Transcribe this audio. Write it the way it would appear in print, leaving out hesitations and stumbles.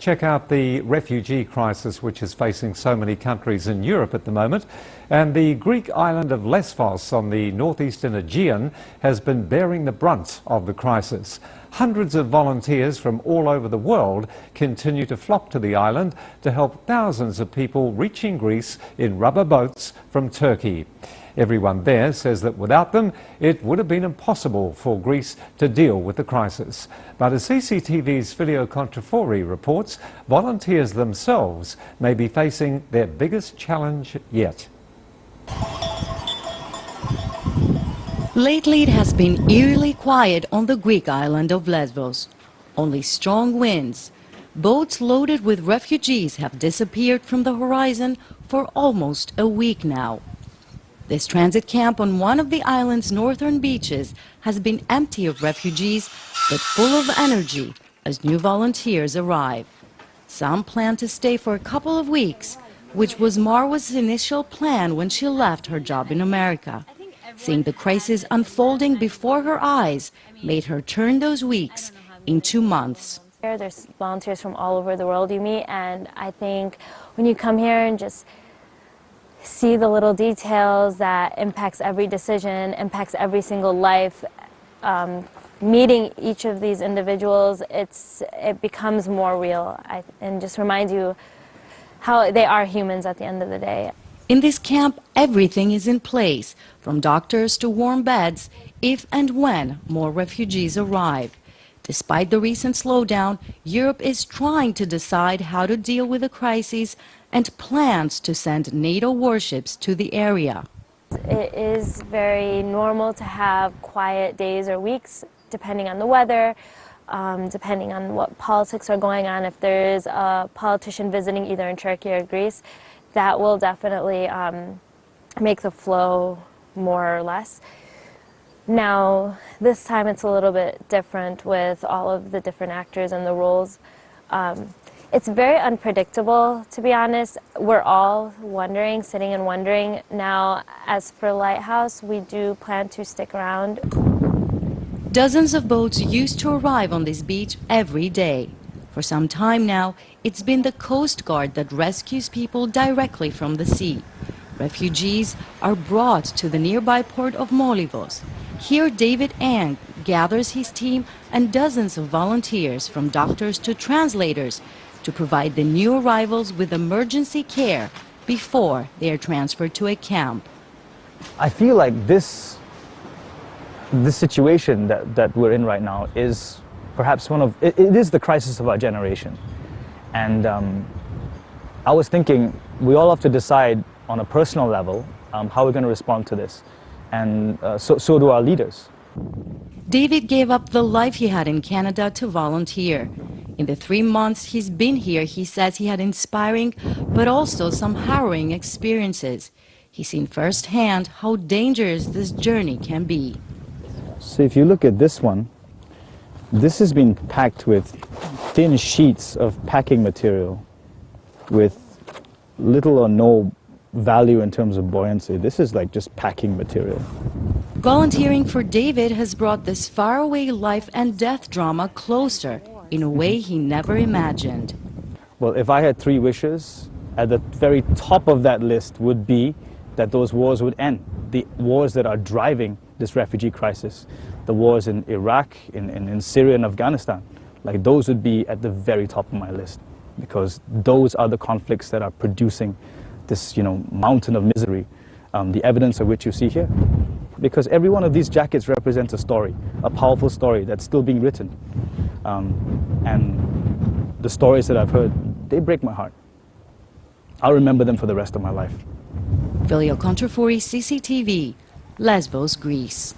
check out the refugee crisis which is facing so many countries in Europe at the moment. And the Greek island of Lesvos on the northeastern Aegean has been bearing the brunt of the crisis. Hundreds of volunteers from all over the world continue to flock to the island to help thousands of people reaching Greece in rubber boats from Turkey. Everyone there says that without them, it would have been impossible for Greece to deal with the crisis. But as CCTV's Filio Contrafori reports, volunteers themselves may be facing their biggest challenge yet. Lately, it has been eerily quiet on the Greek island of Lesvos. Only strong winds. Boats loaded with refugees have disappeared from the horizon for almost a week now. This transit camp on one of the island's northern beaches has been empty of refugees, but full of energy as new volunteers arrive. Some plan to stay for a couple of weeks, which was Marwa's initial plan when she left her job in America. Seeing the crisis unfolding before her eyes made her turn those weeks into months. There's volunteers from all over the world you meet, and I think when you come here and just see the little details that impacts every decision, impacts every single life, meeting each of these individuals, it becomes more real and just reminds you how they are humans at the end of the day. In this camp, everything is in place, from doctors to warm beds, if and when more refugees arrive. Despite the recent slowdown, Europe is trying to decide how to deal with the crisis and plans to send NATO warships to the area. It is very normal to have quiet days or weeks, depending on the weather, depending on what politics are going on. If there is a politician visiting either in Turkey or Greece, that will definitely make the flow more or less. Now, this time it's a little bit different with all of the different actors and the roles. It's very unpredictable, to be honest. We're all wondering, sitting and wondering. Now, as for Lighthouse, we do plan to stick around. Dozens of boats used to arrive on this beach every day. For some time now, it's been the Coast Guard that rescues people directly from the sea. Refugees are brought to the nearby port of Molivos. Here, David Ang gathers his team and dozens of volunteers, from doctors to translators, to provide the new arrivals with emergency care before they are transferred to a camp. I feel like this situation that we're in right now is perhaps it is the crisis of our generation. And I was thinking we all have to decide on a personal level how we're going to respond to this. And so do our leaders. David gave up the life he had in Canada to volunteer. In the 3 months he's been here, he says he had inspiring but also some harrowing experiences. He's seen firsthand how dangerous this journey can be. So if you look at this one, this has been packed with thin sheets of packing material with little or no value in terms of buoyancy. This is like just packing material. Volunteering for David has brought this faraway life and death drama closer in a way he never imagined. Well, if I had 3 wishes, at the very top of that list would be that those wars would end. The wars that are driving this refugee crisis, the wars in Iraq, in Syria and Afghanistan, like those would be at the very top of my list, because those are the conflicts that are producing this, mountain of misery, the evidence of which you see here. Because every one of these jackets represents a story, a powerful story that's still being written. And the stories that I've heard, they break my heart. I'll remember them for the rest of my life. Filio Contrafori, CCTV, Lesvos, Greece.